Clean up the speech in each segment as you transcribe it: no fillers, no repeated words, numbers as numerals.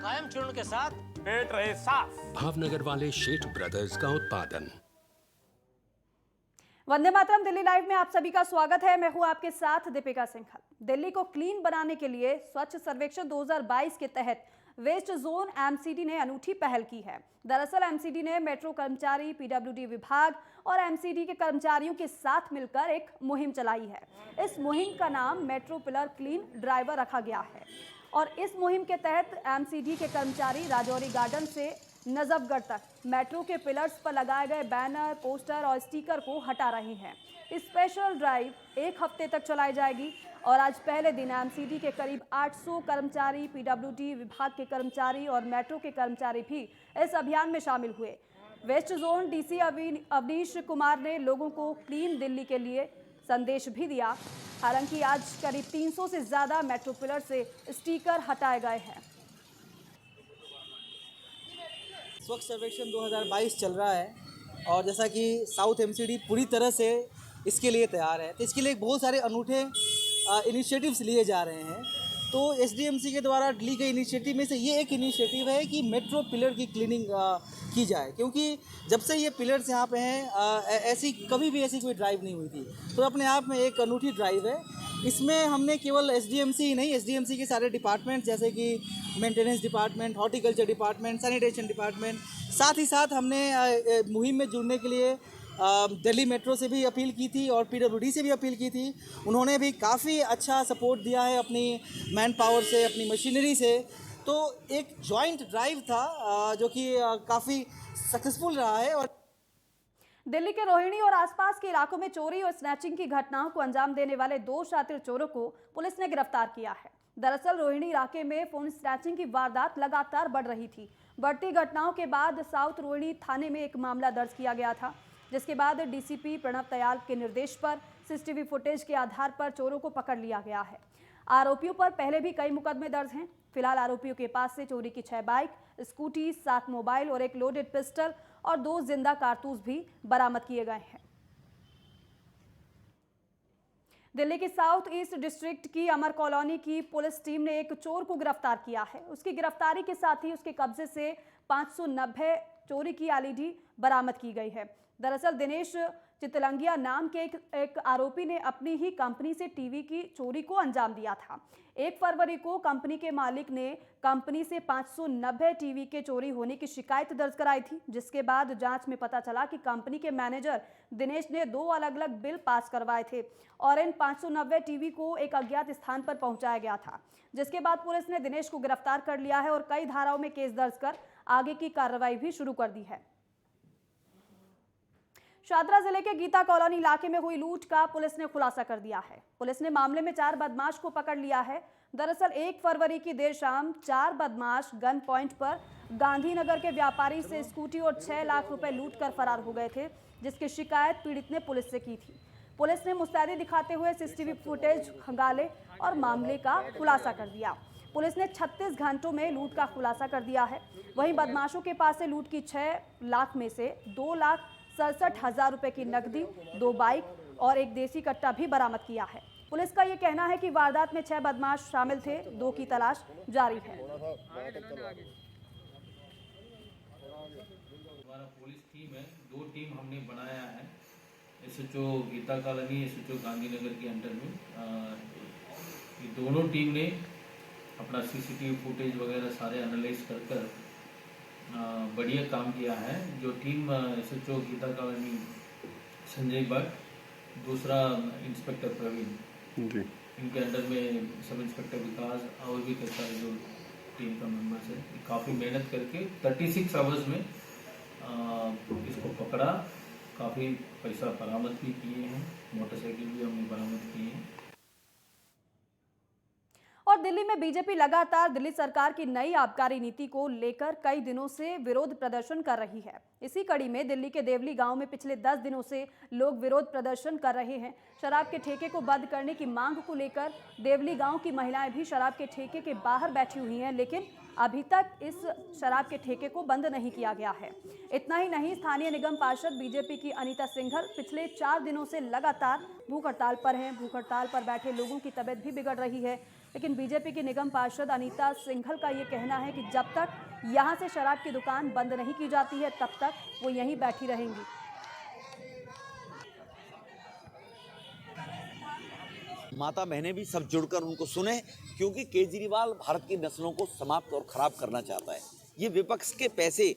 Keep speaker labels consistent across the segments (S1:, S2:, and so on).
S1: कायम चूर्ण के साथ
S2: पेट रहे साफ।
S3: भावनगर वाले शेठ ब्रदर्स का उत्पादन।
S4: वंदे मातरम दिल्ली लाइव में आप सभी का स्वागत है। मैं हूं आपके साथ दीपिका सिंघल। दिल्ली को क्लीन बनाने के लिए स्वच्छ सर्वेक्षण 2022 के तहत वेस्ट जोन एमसीडी ने अनूठी पहल की है। दरअसल एमसीडी ने मेट्रो कर्मचारी, पीडब्ल्यूडी विभाग और एमसीडी के कर्मचारियों के साथ मिलकर एक मुहिम चलाई है। इस मुहिम का नाम मेट्रो पिलर क्लीन ड्राइवर रखा गया है और इस मुहिम के तहत एमसीडी के कर्मचारी राजौरी गार्डन से नजफगढ़ तक मेट्रो के पिलर्स पर लगाए गए बैनर, पोस्टर और स्टिकर को हटा रहे हैं। स्पेशल ड्राइव 1 हफ्ते तक चलाई जाएगी और आज पहले दिन एमसीडी के करीब 800 कर्मचारी, पीडब्ल्यूडी विभाग के कर्मचारी और मेट्रो के कर्मचारी भी इस अभियान में शामिल हुए। West zone DC Avneesh Kumar ने लोगों को क्लीन दिल्ली के लिए संदेश भी दिया। हालांकि आज करीब 300 से ज्यादा मेट्रो पिलर से स्टिकर हटाए गए हैं।
S5: स्वच्छ सर्वेक्षण 2022 चल रहा है और जैसा कि साउथ एमसीडी पूरी तरह से इसके लिए तैयार है, तो इसके लिए बहुत सारे अनूठे इनिशिएटिव्स लिए जा रहे हैं। तो एसडीएमसी के द्वारा ली गई इनिशिएटिव में से ये एक इनिशिएटिव है कि मेट्रो पिलर की क्लीनिंग की जाए, क्योंकि जब से ये पिलर्स यहाँ पे हैं ऐसी कभी भी ऐसी कोई ड्राइव नहीं हुई थी। तो अपने आप में एक अनूठी ड्राइव है। इसमें हमने केवल एसडीएमसी ही नहीं, एसडीएमसी के सारे डिपार्टमेंट जैसे कि maintenance department, horticulture department, sanitation department, साथ ही साथ हमने मुहिम में जुड़ने के लिए दिल्ली मेट्रो से भी अपील की थी और पीडब्ल्यूडी से भी अपील की थी। उन्होंने भी काफ़ी अच्छा सपोर्ट दिया है अपनी मैन पावर से, अपनी मशीनरी से। तो एक जॉइंट ड्राइव था जो कि काफ़ी सक्सेसफुल रहा है। और
S4: दिल्ली के रोहिणी और आसपास के इलाकों में चोरी और स्नैचिंग की घटनाओं को अंजाम देने वाले 2 शातिर चोरों को पुलिस ने गिरफ्तार किया है। दरअसल रोहिणी इलाके में फोन स्नैचिंग की वारदात लगातार बढ़ रही थी। बढ़ती घटनाओं के बाद साउथ रोहिणी थाने में एक मामला दर्ज किया गया था, जिसके बाद डीसीपी प्रणव दयाल के निर्देश पर सीसीटीवी फुटेज के आधार पर चोरों को पकड़ लिया गया है। आरोपियों पर पहले भी कई मुकदमे दर्ज हैं। फिलहाल आरोपियों के पास से चोरी की 6 बाइक, स्कूटी, 7 मोबाइल और एक लोडेड पिस्टल और 2 जिंदा कारतूस भी बरामद किए गए हैं। दिल्ली की साउथ ईस्ट डिस्ट्रिक्ट की अमर कॉलोनी की पुलिस टीम ने एक चोर को गिरफ्तार किया है। उसकी गिरफ्तारी के साथ ही उसके कब्जे से 590 चोरी की एलईडी बरामद की गई है। दरअसल दिनेश चितलंगिया नाम के एक आरोपी ने अपनी ही कंपनी से टीवी की चोरी को अंजाम दिया था। 1 फरवरी को कंपनी के मालिक ने कंपनी से 590 टीवी के चोरी होने की शिकायत दर्ज कराई थी, जिसके बाद जांच में पता चला कि कंपनी के मैनेजर दिनेश ने 2 अलग-अलग बिल पास करवाए थे और इन 590 टीवी को एक अज्ञात स्थान पर पहुंचाया गया था, जिसके बाद पुलिस ने दिनेश को गिरफ्तार कर लिया है और कई धाराओं में केस दर्ज कर आगे की कार्रवाई भी शुरू कर दी है। शादरा जिले के गीता कॉलोनी इलाके में हुई लूट का पुलिस ने खुलासा कर दिया है। पुलिस ने मामले में 4 बदमाश को पकड़ लिया है। दरअसल 1 फरवरी की देर शाम 4 बदमाश गन पॉइंट पर गांधीनगर के व्यापारी से स्कूटी और 6 लाख रुपए लूट कर फरार हो गए थे, जिसकी शिकायत पीड़ित ने पुलिस से की थी। पुलिस ने मुस्तैदी दिखाते हुए सीसीटीवी फुटेज खंगाले और मामले का खुलासा कर दिया। पुलिस ने 36 घंटों में लूट का खुलासा कर दिया है। वहीं बदमाशों के पास से लूट की 6 लाख में से 2,67,000 रुपए की नकदी, 2 बाइक और एक देसी कट्टा भी बरामद किया है। पुलिस का ये कहना है कि वारदात में 6 बदमाश शामिल थे, 2 की तलाश जारी है।
S6: हमारा पुलिस टीम है, 2 टीम हमने बनाया है। SHO Geeta colony, SHO Gandhinagar के अंडर में ये दोनों टीम ने अपना सीसीटीवी फुटेज वगैरह सारे एनालाइज कर बढ़िया काम किया है। जो team SHO Geeta colony Sanjay Bhatt, दूसरा इंस्पेक्टर प्रवीण जी, इनके अंडर में सब इंस्पेक्टर विकास और भी कई सारे जो टीम का मेंबर्स है, काफ़ी मेहनत करके 36 आवर्स में इसको पकड़ा। काफ़ी पैसा बरामद भी किए हैं, मोटरसाइकिल भी हमने बरामद किए हैं।
S4: और दिल्ली में बीजेपी लगातार दिल्ली सरकार की नई आबकारी नीति को लेकर कई दिनों से विरोध प्रदर्शन कर रही है। इसी कड़ी में दिल्ली के देवली गांव में पिछले 10 दिनों से लोग विरोध प्रदर्शन कर रहे हैं। शराब के ठेके को बंद करने की मांग को लेकर देवली गांव की महिलाएं भी शराब के ठेके के बाहर बैठी हुई हैं, लेकिन अभी तक इस शराब के ठेके को बंद नहीं किया गया है। इतना ही नहीं, स्थानीय निगम पार्षद बीजेपी की अनीता सिंघल पिछले 4 दिनों से लगातार भूख हड़ताल पर हैं। भूख हड़ताल पर बैठे लोगों की तबीयत भी बिगड़ रही है। लेकिन बीजेपी की निगम पार्षद अनीता सिंघल का ये कहना है कि जब तक यहां से शराब की दुकान बंद नहीं की जाती है तब तक वो यहीं बैठी रहेंगी।
S1: माता बहनें भी सब जुड़कर उनको सुने, क्योंकि केजरीवाल भारत की नस्लों को समाप्त और खराब करना चाहता है। ये विपक्ष के पैसे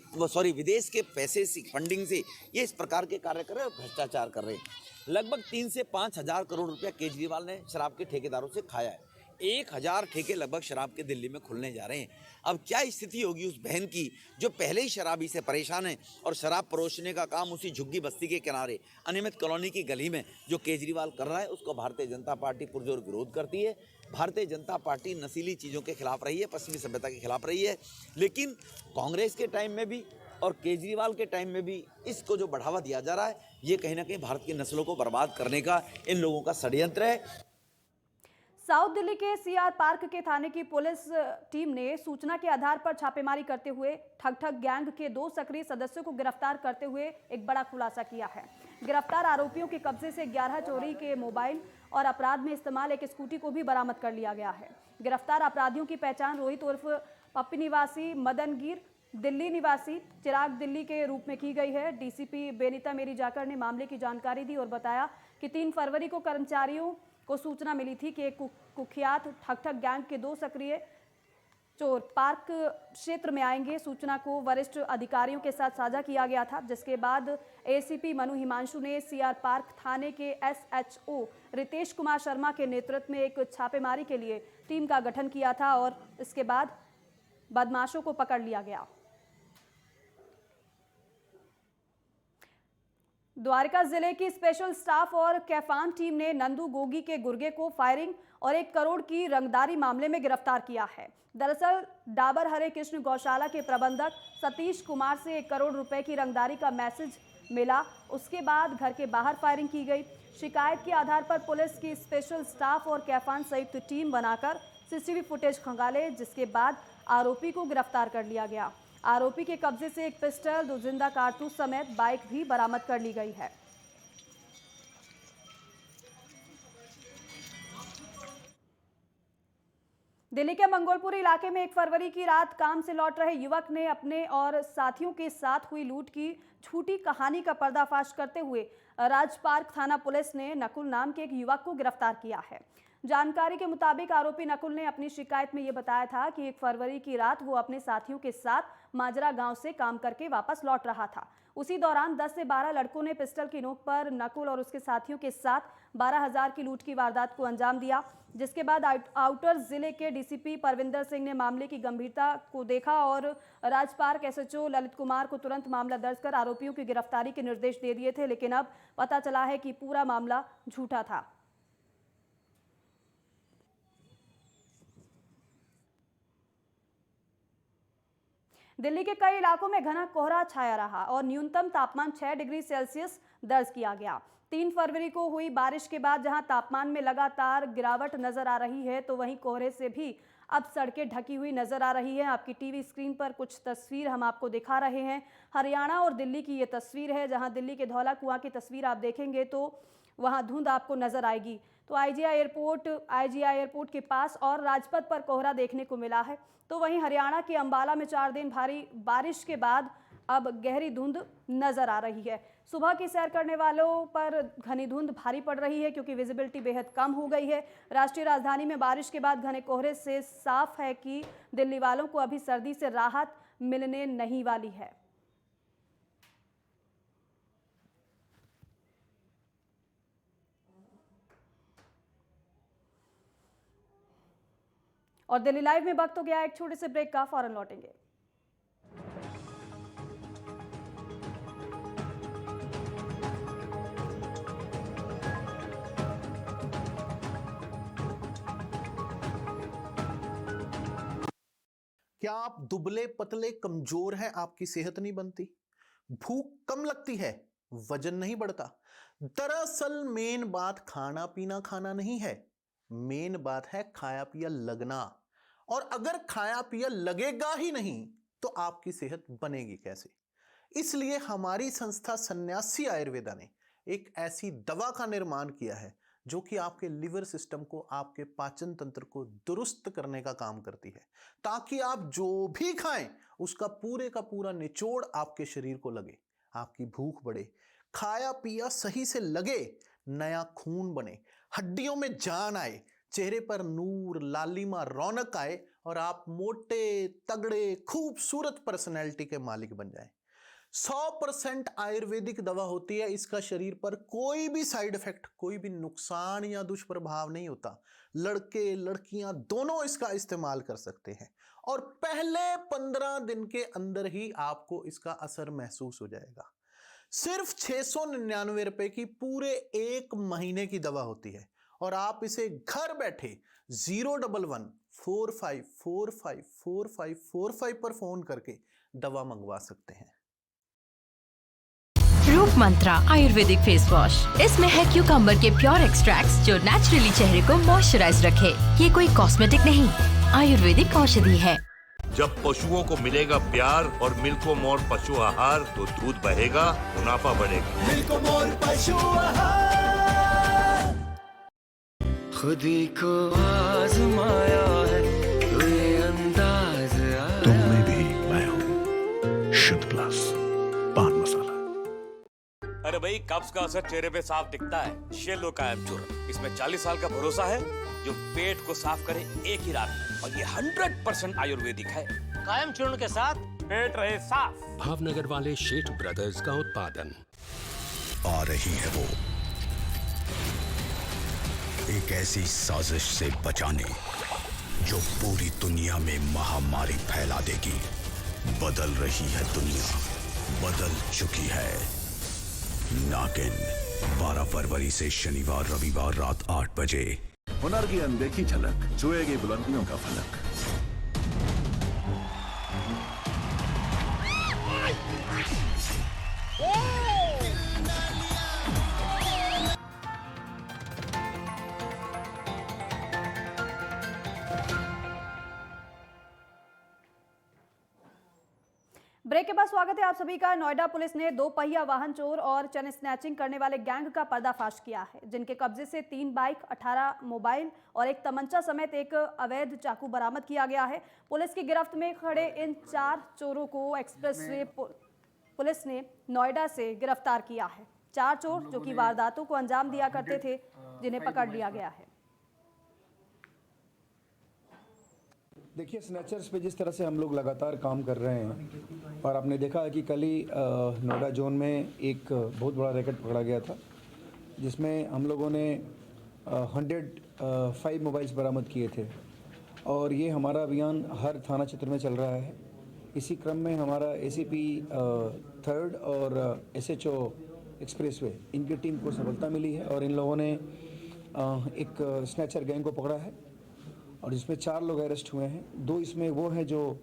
S1: विदेश के पैसे से फंडिंग से ये इस प्रकार के कार्य कर रहे हैं और भ्रष्टाचार कर रहे हैं। लगभग 3 से 5 हजार करोड़ रुपया केजरीवाल ने शराब के ठेकेदारों से खाया है। 1000 ठेके लगभग शराब के दिल्ली में खुलने जा रहे हैं। अब क्या स्थिति होगी उस बहन की जो पहले ही शराबी से परेशान है और शराब परोसने का काम उसी झुग्गी बस्ती के किनारे अनियमित कॉलोनी की गली में जो केजरीवाल कर रहा है, उसको भारतीय जनता पार्टी पुरजोर विरोध करती है। भारतीय जनता पार्टी नशीली चीज़ों के खिलाफ रही है, पश्चिमी सभ्यता के खिलाफ रही है, लेकिन कांग्रेस के टाइम में भी और केजरीवाल के टाइम में भी इसको जो बढ़ावा दिया जा रहा है, ये कहीं ना कहीं भारत की नस्लों को बर्बाद करने का इन लोगों का षड्यंत्र है।
S4: साउथ दिल्ली के सीआर पार्क के थाने की पुलिस टीम ने सूचना के आधार पर छापेमारी करते हुए ठग गैंग के 2 सक्रिय सदस्यों को गिरफ्तार करते हुए एक बड़ा खुलासा किया है। गिरफ्तार आरोपियों के कब्जे से 11 चोरी के मोबाइल और अपराध में इस्तेमाल एक स्कूटी को भी बरामद कर लिया गया है। गिरफ्तार अपराधियों की पहचान रोहित उर्फ पप्पी निवासी मदनगीर, दिल्ली निवासी चिराग दिल्ली के रूप में की गई है। डीसीपी बेनीता मेरी जाकर ने मामले की जानकारी दी और बताया कि 3 फरवरी को कर्मचारियों को सूचना मिली थी कि एक कुख्यात ठग गैंग के 2 सक्रिय चोर पार्क क्षेत्र में आएंगे। सूचना को वरिष्ठ अधिकारियों के साथ साझा किया गया था, जिसके बाद एसीपी मनु हिमांशु ने सीआर पार्क थाने के एसएचओ रितेश कुमार शर्मा के नेतृत्व में एक छापेमारी के लिए टीम का गठन किया था और इसके बाद बदमाशों को पकड़ लिया गया। द्वारका जिले की स्पेशल स्टाफ और कैफान टीम ने नंदू गोगी के गुर्गे को फायरिंग और 1 करोड़ की रंगदारी मामले में गिरफ्तार किया है। दरअसल डाबर हरे कृष्ण गौशाला के प्रबंधक सतीश कुमार से 1 करोड़ रुपए की रंगदारी का मैसेज मिला, उसके बाद घर के बाहर फायरिंग की गई। शिकायत के आधार पर पुलिस की स्पेशल स्टाफ और कैफान संयुक्त टीम बनाकर सीसीटीवी फुटेज खंगाले, जिसके बाद आरोपी को गिरफ्तार कर लिया गया। आरोपी के कब्जे से 1 पिस्टल, 2 जिंदा कारतूस समेत बाइक भी बरामद कर ली गई है। दिल्ली के मंगोलपुरी इलाके में 1 फरवरी की रात काम से लौट रहे युवक ने अपने और साथियों के साथ हुई लूट की झूठी कहानी का पर्दाफाश करते हुए राजपार्क थाना पुलिस ने नकुल नाम के एक युवक को गिरफ्तार किया है। जानकारी के मुताबिक आरोपी नकुल ने अपनी शिकायत में यह बताया था कि 1 फरवरी की रात वो अपने साथियों के साथ माजरा गांव से काम करके वापस लौट रहा था। उसी दौरान 10 से 12 लड़कों ने पिस्टल की नोक पर नकुल और उसके साथियों के साथ 12,000 की लूट की वारदात को अंजाम दिया, जिसके बाद आउटर जिले के डीसीपी परविंदर सिंह ने मामले की गंभीरता को देखा और राजपार्क एसएचओ ललित कुमार को तुरंत मामला दर्ज कर आरोपियों की गिरफ्तारी के निर्देश दे दिए थे, लेकिन अब पता चला है कि पूरा मामला झूठा था। दिल्ली के कई इलाकों में घना कोहरा छाया रहा और न्यूनतम तापमान 6 डिग्री सेल्सियस दर्ज किया गया। 3 फरवरी को हुई बारिश के बाद जहां तापमान में लगातार गिरावट नजर आ रही है, तो वहीं कोहरे से भी अब सड़कें ढकी हुई नजर आ रही है। आपकी टीवी स्क्रीन पर कुछ तस्वीर हम आपको दिखा रहे हैं। हरियाणा और दिल्ली की ये तस्वीर है, जहां दिल्ली के धौला कुआं की तस्वीर आप देखेंगे तो वहां धुंध आपको नजर आएगी। तो आईजीआई एयरपोर्ट के पास और राजपथ पर कोहरा देखने को मिला है। तो वहीं हरियाणा के अंबाला में 4 दिन भारी बारिश के बाद अब गहरी धुंध नजर आ रही है। सुबह की सैर करने वालों पर घनी धुंध भारी पड़ रही है, क्योंकि विजिबिलिटी बेहद कम हो गई है। राष्ट्रीय राजधानी में बारिश के बाद घने कोहरे से साफ है कि दिल्ली वालों को अभी सर्दी से राहत मिलने नहीं वाली है। और दिल्ली लाइव में वक्त हो गया एक छोटे से ब्रेक का, फौरन लौटेंगे।
S2: क्या आप दुबले पतले कमजोर हैं, आपकी सेहत नहीं बनती, भूख कम लगती है, वजन नहीं बढ़ता? दरअसल मेन बात खाना नहीं है, मेन बात है खाया पिया लगना। और अगर खाया पिया लगेगा ही नहीं तो आपकी सेहत बनेगी कैसे? इसलिए हमारी संस्था सन्यासी आयुर्वेदा ने एक ऐसी दवा का निर्माण किया है जो कि आपके लिवर सिस्टम को, आपके पाचन तंत्र को दुरुस्त करने का काम करती है, ताकि आप जो भी खाएं उसका पूरे का पूरा निचोड़ आपके शरीर को लगे, आपकी भूख बढ़े, खाया पिया सही से लगे, नया खून बने, हड्डियों में जान आए, चेहरे पर नूर, लालिमा, रौनक आए और आप मोटे, तगड़े, खूबसूरत पर्सनैलिटी के मालिक बन जाएं। 100% आयुर्वेदिक दवा होती है। इसका शरीर पर कोई भी साइड इफेक्ट, कोई भी नुकसान या दुष्प्रभाव नहीं होता। लड़के लड़कियां दोनों इसका इस्तेमाल कर सकते हैं और पहले 15 दिन के अंदर ही आपको इसका असर महसूस हो जाएगा। सिर्फ 699 रुपए की पूरे 1 महीने की दवा होती है और आप इसे घर बैठे 011-45454545 पर फोन करके दवा मंगवा सकते हैं।
S7: रूप मंत्रा आयुर्वेदिक फेस वॉश, इसमें है क्यूकम्बर के प्योर एक्सट्रैक्ट्स जो नेचुरली चेहरे को मॉइस्चराइज रखे। ये कोई कॉस्मेटिक नहीं, आयुर्वेदिक औषधि है।
S8: जब पशुओं को मिलेगा प्यार और मिल्को मोर पशु आहार तो दूध बहेगा, मुनाफा बढ़ेगा।
S9: मिल्को मोर पशु आहार। खुदी को आजमाया है तो ये अंदाज आया।
S10: तुम में भी मैं हूँ, शुद्ध प्लस पान मसाला।
S11: अरे भाई, कब्ज का असर चेहरे पे साफ दिखता है। ये लो कायम चूर्ण, इसमें 40 साल का भरोसा है जो पेट को साफ करे एक ही रात में, और ये 100% आयुर्वेदिक है।
S12: कायम चूर्ण के साथ पेट रहे साफ।
S3: भावनगर वाले शेठ ब्रदर्स का उत्पादन।
S10: आ रही है वो एक ऐसी साजिश से बचाने जो पूरी दुनिया में महामारी फैला देगी। बदल रही है दुनिया, बदल चुकी है। नागिन 12 फरवरी से शनिवार रविवार रात 8 बजे।
S13: हुनर की अनदेखी झलक, छुएगी बुलंदियों का फलक।
S4: ब्रेक के बाद स्वागत है आप सभी का। नोएडा पुलिस ने 2 पहिया वाहन चोर और चैन स्नैचिंग करने वाले गैंग का पर्दाफाश किया है, जिनके कब्जे से 3 बाइक, 18 मोबाइल और एक तमंचा समेत एक अवैध चाकू बरामद किया गया है। पुलिस की गिरफ्त में खड़े इन 4 चोरों को एक्सप्रेसवे पुलिस ने नोएडा से गिरफ्तार किया है। 4 चोर जो कि वारदातों को अंजाम दिया करते थे, जिन्हें पकड़ लिया गया है।
S14: देखिए, स्नैचर्स पे जिस तरह से हम लोग लगातार काम कर रहे हैं, और आपने देखा है कि कल ही नोएडा जोन में एक बहुत बड़ा रैकेट पकड़ा गया था, जिसमें हम लोगों ने 105 मोबाइल्स बरामद किए थे। और ये हमारा अभियान हर थाना क्षेत्र में चल रहा है। इसी क्रम में हमारा ACP 3rd और SHO एक्सप्रेसवे, इनकी टीम को सफलता मिली है और इन लोगों ने एक स्नैचर गैंग को पकड़ा है और इसमें 4 लोग अरेस्ट हुए हैं। 2 इसमें वो हैं जो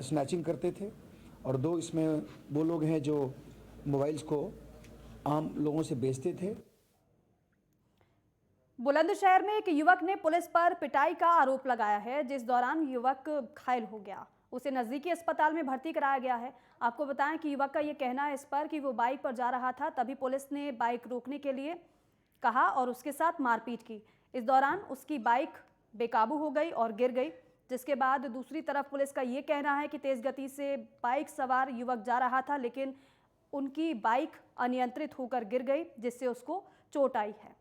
S14: स्नैचिंग करते थे और 2 इसमें वो लोग हैं जो मोबाइल्स को आम लोगों से बेचते थे।
S4: बुलंदशहर में एक युवक ने पुलिस पर पिटाई का आरोप लगाया है, जिस दौरान युवक घायल हो गया। उसे नजदीकी अस्पताल में भर्ती कराया गया है। आपको बताएं कि युवक का ये कहना है इस पर कि वो बाइक पर जा रहा था, तभी पुलिस ने बाइक रोकने के लिए कहा और उसके साथ मारपीट की। इस दौरान उसकी बाइक बेकाबू हो गई और गिर गई, जिसके बाद दूसरी तरफ पुलिस का ये कहना है कि तेज गति से बाइक सवार युवक जा रहा था, लेकिन उनकी बाइक अनियंत्रित होकर गिर गई, जिससे उसको चोट आई है।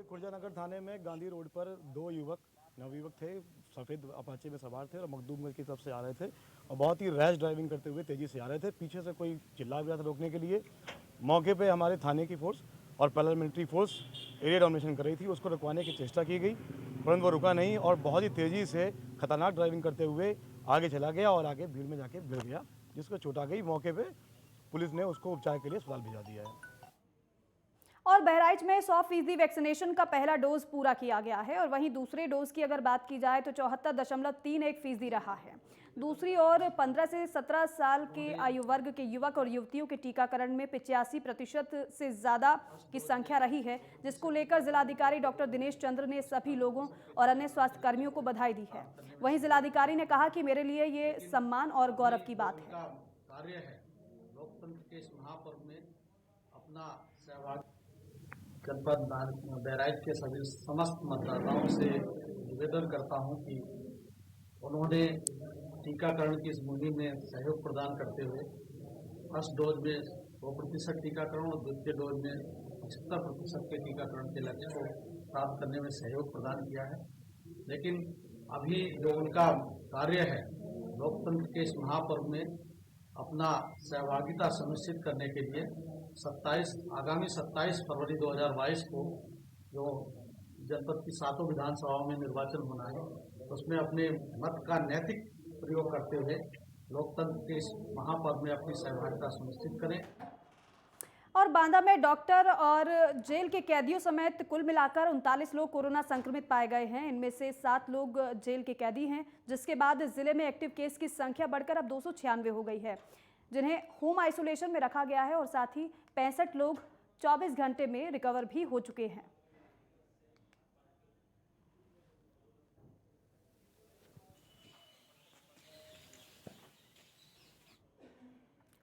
S15: खुर्जानगर थाने में गांधी रोड पर 2 नवयुवक थे, सफ़ेद अपाचे में सवार थे और मखदूमगंज की तरफ से आ रहे थे और बहुत ही रैश ड्राइविंग करते हुए तेज़ी से आ रहे थे। पीछे से कोई चिल्ला भी रहा था रोकने के लिए। मौके पे हमारे थाने की फोर्स और पैरामिलिट्री फोर्स एरिया डोमिनेशन कर रही थी, उसको रुकवाने की चेष्टा की गई, परंतु वो रुका नहीं और बहुत ही तेज़ी से खतरनाक ड्राइविंग करते हुए आगे चला गया और आगे भीड़ में जाके गिर गया, जिसको चोट आ गई। मौके पे पुलिस ने उसको उपचार के लिए अस्पताल भेजा दिया है।
S4: और बहराइच में 100% वैक्सीनेशन का पहला डोज पूरा किया गया है और वहीं दूसरे डोज की अगर बात की जाए तो 74.31% रहा है। दूसरी ओर 15 से 17 साल के आयु वर्ग के युवक और युवतियों के टीकाकरण में 85% से ज़्यादा की संख्या रही है, जिसको लेकर जिलाधिकारी डॉक्टर दिनेश चंद्र ने सभी लोगों और अन्य स्वास्थ्य कर्मियों को बधाई दी है। वहीं जिलाधिकारी ने कहा कि मेरे लिए ये सम्मान और गौरव की बात है।
S16: कार्य है लोकतंत्र के इस महापर्व में अपना सहभाग जनपद बहराइच के सभी समस्त मतदाताओं से निवेदन करता हूं कि उन्होंने टीकाकरण की इस मुहिम में सहयोग प्रदान करते हुए फर्स्ट डोज में 100% टीकाकरण और द्वितीय डोज में 75% के टीकाकरण के लक्ष्य को प्राप्त करने में सहयोग प्रदान किया है। लेकिन अभी जो उनका कार्य है लोकतंत्र के इस महापर्व में अपना सहभागिता सुनिश्चित करने के लिए आगामी 27 फरवरी 2022 को जो जनपद की 7 विधानसभाओं में निर्वाचन होना है उसमें अपने मत का नैतिक प्रयोग करते हुए लोकतंत्र के इस महापर्व में अपनी सहभागिता सुनिश्चित करें।
S4: और बांदा में डॉक्टर और जेल के कैदियों समेत कुल मिलाकर 39 लोग कोरोना संक्रमित पाए गए हैं। इनमें से 7 लोग जेल के कैदी हैं, जिसके बाद जिले में एक्टिव केस की संख्या बढ़कर अब 296 हो गई है, जिन्हें होम आइसोलेशन में रखा गया है और साथ ही 65 लोग 24 घंटे में रिकवर भी हो चुके हैं।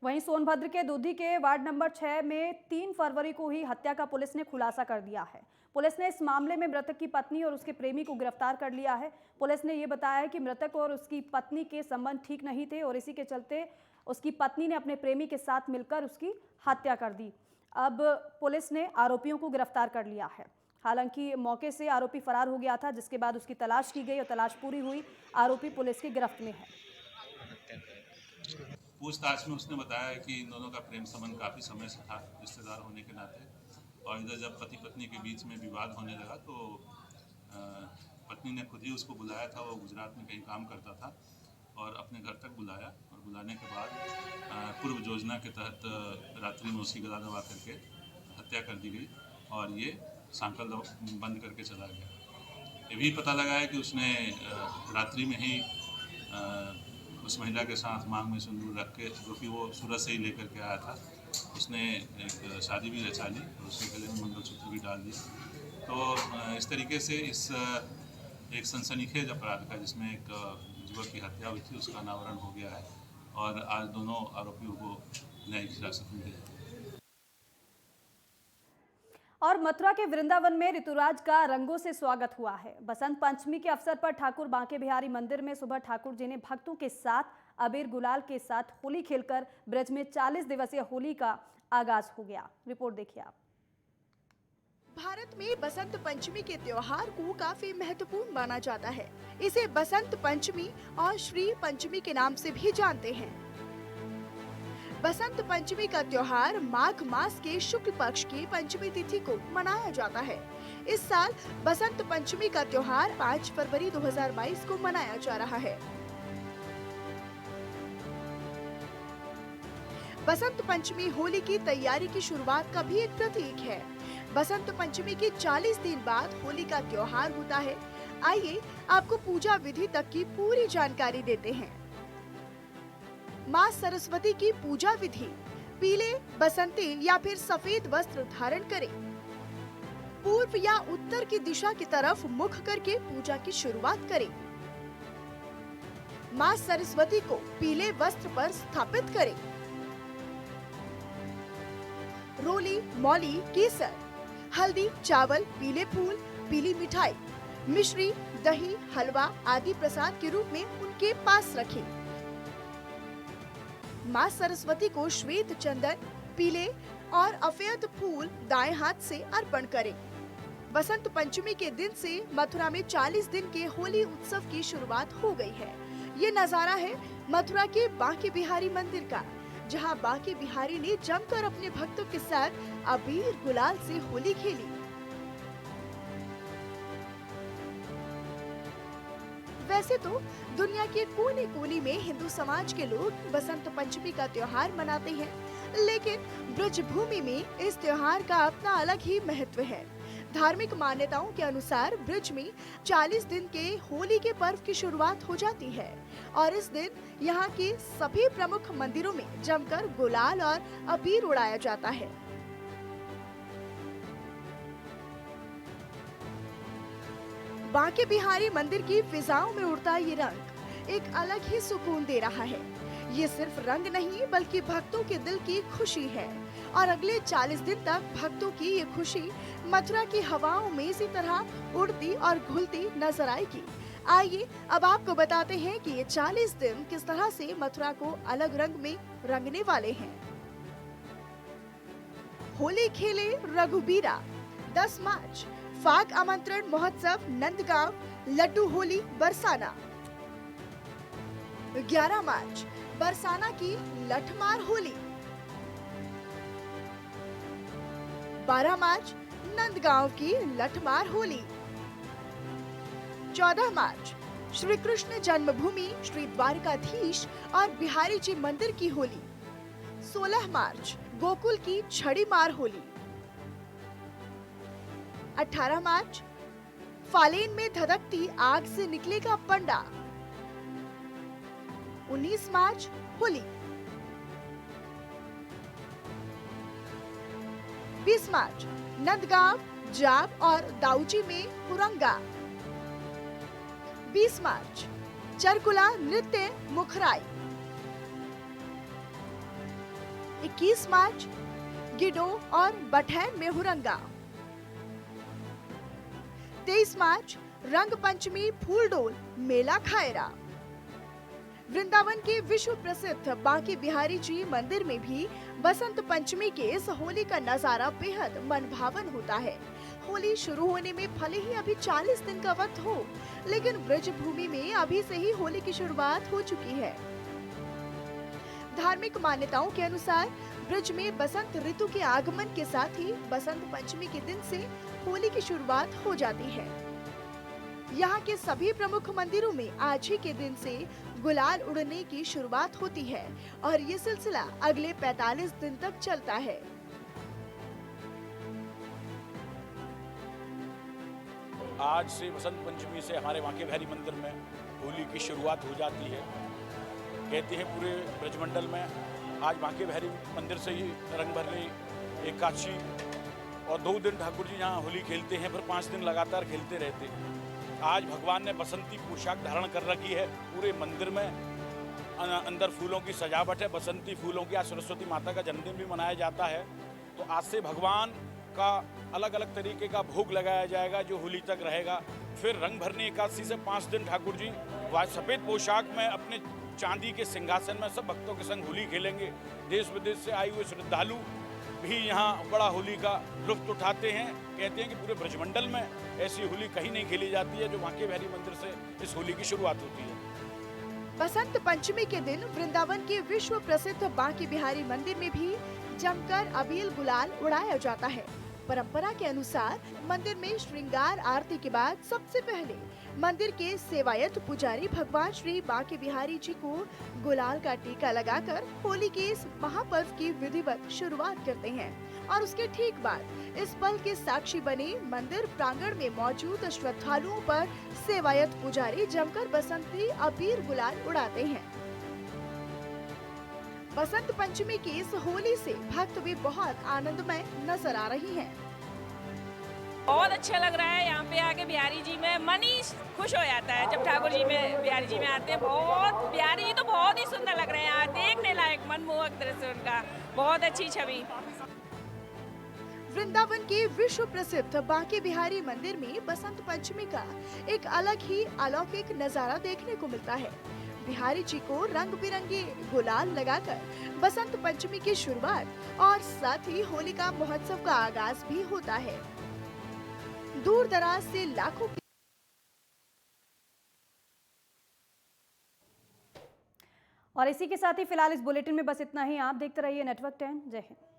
S4: वहीं सोनभद्र के दूधी के वार्ड नंबर 6 में 3 फरवरी को ही हत्या का पुलिस ने खुलासा कर दिया है। पुलिस ने इस मामले में मृतक की पत्नी और उसके प्रेमी को गिरफ्तार कर लिया है। पुलिस ने ये बताया कि मृतक और उसकी पत्नी के संबंध ठीक नहीं थे और इसी के चलते उसकी पत्नी ने अपने प्रेमी के साथ मिलकर उसकी हत्या कर दी। अब पुलिस ने आरोपियों को गिरफ्तार कर लिया है। हालांकि मौके से आरोपी फरार हो गया था, जिसके बाद उसकी तलाश की गई और तलाश पूरी हुई। आरोपी पुलिस की गिरफ्त में है।
S17: पूछताछ में उसने बताया कि इन दोनों का प्रेम संबंध काफ़ी समय से था, रिश्तेदार होने के नाते, और इधर जब पति पत्नी के बीच में विवाद होने लगा तो पत्नी ने खुद ही उसको बुलाया था। वो गुजरात में कहीं काम करता था और अपने घर तक बुलाया और बुलाने के बाद पूर्व योजना के तहत रात्रि में उसकी गला दबा करके हत्या कर दी गई और ये सांकल बंद करके चला गया। ये भी पता लगा है कि उसने रात्रि में ही उस महिला के साथ मांग में सिंदूर रख के, जो कि वो सूरत से ही लेकर के आया था, उसने एक शादी भी रचा ली और उसके गले में मंगलसूत्र भी डाल दिया। तो इस तरीके से इस एक सनसनीखेज अपराध का, जिसमें एक युवक की हत्या हुई थी, उसका अनावरण हो गया है और आज दोनों आरोपियों को न्यायिक हिरासत में लिया।
S4: और मथुरा के वृंदावन में ऋतुराज का रंगों से स्वागत हुआ है। बसंत पंचमी के अवसर पर ठाकुर बांके बिहारी मंदिर में सुबह ठाकुर जी ने भक्तों के साथ अबीर गुलाल के साथ होली खेलकर ब्रज में 40 दिवसीय होली का आगाज हो गया। रिपोर्ट देखिए आप।
S18: भारत में बसंत पंचमी के त्योहार को काफी महत्वपूर्ण माना जाता है। इसे बसंत पंचमी और श्री पंचमी के नाम से भी जानते हैं। बसंत पंचमी का त्योहार माघ मास के शुक्ल पक्ष की पंचमी तिथि को मनाया जाता है। इस साल बसंत पंचमी का त्योहार 5 फरवरी 2022 को मनाया जा रहा है। बसंत पंचमी होली की तैयारी की शुरुआत का भी एक प्रतीक है। बसंत पंचमी के 40 दिन बाद होली का त्योहार होता है। आइए आपको पूजा विधि तक की पूरी जानकारी देते हैं। माँ सरस्वती की पूजा विधि। पीले, बसंती या फिर सफेद वस्त्र धारण करें। पूर्व या उत्तर की दिशा की तरफ मुख करके पूजा की शुरुआत करें। माँ सरस्वती को पीले वस्त्र पर स्थापित करें। रोली, मौली, केसर, हल्दी, चावल, पीले फूल, पीली मिठाई, मिश्री, दही, हलवा आदि प्रसाद के रूप में उनके पास रखें। माँ सरस्वती को श्वेत चंदन, पीले और अफेद फूल दाएं हाथ से अर्पण करें। बसंत पंचमी के दिन से मथुरा में 40 दिन के होली उत्सव की शुरुआत हो गई है। ये नजारा है मथुरा के बांके बिहारी मंदिर का, जहां बांके बिहारी ने जमकर अपने भक्तों के साथ अबीर गुलाल से होली खेली। वैसे तो दुनिया के कोने कोने में हिंदू समाज के लोग बसंत पंचमी का त्योहार मनाते हैं, लेकिन ब्रज भूमि में इस त्योहार का अपना अलग ही महत्व है। धार्मिक मान्यताओं के अनुसार ब्रज में 40 दिन के होली के पर्व की शुरुआत हो जाती है और इस दिन यहाँ के सभी प्रमुख मंदिरों में जमकर गुलाल और अबीर उड़ाया जाता है। बांके बिहारी मंदिर की फिजाओं में उड़ता ये रंग एक अलग ही सुकून दे रहा है। ये सिर्फ रंग नहीं बल्कि भक्तों के दिल की खुशी है और अगले 40 दिन तक भक्तों की ये खुशी मथुरा की हवाओं में इसी तरह उड़ती और घुलती नजर आएगी। आइए अब आपको बताते हैं कि ये 40 दिन किस तरह से मथुरा को अलग रंग में रंगने वाले हैं। होली खेले रघुबीरा 10 मार्च फाग आमंत्रण महोत्सव नंदगांव लड्डू होली बरसाना। 11 मार्च बरसाना की लठमार होली। 12 मार्च नंदगांव की लठमार होली। 14 मार्च श्री कृष्ण जन्मभूमि श्री द्वारकाधीश और बिहारी जी मंदिर की होली। 16 मार्च गोकुल की छड़ी मार होली। 18 मार्च फालेन में धधकती आग से निकलेगा पंडा। 19 मार्च होली। 20 मार्च नंदगांव जाब और दाऊजी में हुरंगा। 20 मार्च चरकुला नृत्य मुखराई। 21 मार्च गिडो और बठैन में हुरंगा। 23 मार्च रंग पंचमी फूलडोल मेला खायरा। वृंदावन के विश्व प्रसिद्ध बांके बिहारी जी मंदिर में भी बसंत पंचमी के इस होली का नजारा बेहद मनभावन होता है। होली शुरू होने में भले ही अभी 40 दिन का वक्त हो, लेकिन ब्रज भूमि में अभी से ही होली की शुरुआत हो चुकी है। धार्मिक मान्यताओं के अनुसार ब्रज में बसंत ऋतु के आगमन के साथ ही बसंत पंचमी के दिन से होली की शुरुआत हो जाती है। यहाँ के सभी प्रमुख मंदिरों में आज ही के दिन से गुलाल उड़ने की शुरुआत होती है और ये सिलसिला अगले 45 दिन तक चलता है।
S19: आज से बसंत पंचमी से हमारे बांके बिहारी मंदिर में होली की शुरुआत हो जाती है। कहते हैं पूरे ब्रजमंडल में आज बांके बिहारी मंदिर से ही रंग भरने एकादशी और 2 दिन ठाकुर जी यहाँ होली खेलते हैं, फिर 5 दिन लगातार खेलते रहते हैं। आज भगवान ने बसंती पोशाक धारण कर रखी है। पूरे मंदिर में अंदर फूलों की सजावट है, बसंती फूलों की। आज सरस्वती माता का जन्मदिन भी मनाया जाता है, तो आज से भगवान का अलग अलग तरीके का भोग लगाया जाएगा जो होली तक रहेगा। फिर रंग भरने एकादशी से 5 दिन ठाकुर जी सफेद पोशाक में अपने चांदी के सिंहासन में सब भक्तों के संग होली खेलेंगे। देश विदेश से आए हुए श्रद्धालु भी यहाँ बड़ा होली का लुत्फ उठाते हैं। कहते हैं कि पूरे ब्रजमंडल में ऐसी होली कहीं नहीं खेली जाती है जो बांके बिहारी मंदिर से इस होली की शुरुआत होती है।
S18: बसंत पंचमी के दिन वृंदावन के विश्व प्रसिद्ध बांके बिहारी मंदिर में भी जमकर अबीर गुलाल उड़ाया जाता है। परंपरा के अनुसार मंदिर में श्रृंगार आरती के बाद सबसे पहले मंदिर के सेवायत पुजारी भगवान श्री बांके बिहारी जी को गुलाल का टीका लगाकर होली के इस महापर्व की विधिवत शुरुआत करते हैं और उसके ठीक बाद इस पल के साक्षी बने मंदिर प्रांगण में मौजूद श्रद्धालुओं पर सेवायत पुजारी जमकर बसंती अबीर गुलाल उड़ाते हैं। बसंत पंचमी की इस होली से भक्त भी बहुत आनंदमय नजर आ रही हैं।
S20: बहुत अच्छा लग रहा है यहाँ पे आके बिहारी जी में, मन ही खुश हो जाता है जब ठाकुर जी में बिहारी जी में आते हैं। बहुत बिहारी जी तो बहुत ही सुंदर लग रहे हैं, आज देखने लायक मनमोहक दृश्य उनका, बहुत अच्छी छवि।
S18: वृंदावन के विश्व प्रसिद्ध बांके बिहारी मंदिर में बसंत पंचमी का एक अलग ही अलौकिक नजारा देखने को मिलता है। बिहारी जी को रंग बिरंगे गुलाल लगाकर बसंत पंचमी की शुरुआत और साथ ही होलिका महोत्सव का आगाज भी होता है। दूर दराज से लाखों
S4: और इसी के साथ ही फिलहाल इस बुलेटिन में बस इतना ही। आप देखते रहिए नेटवर्क 10। जय हिंद।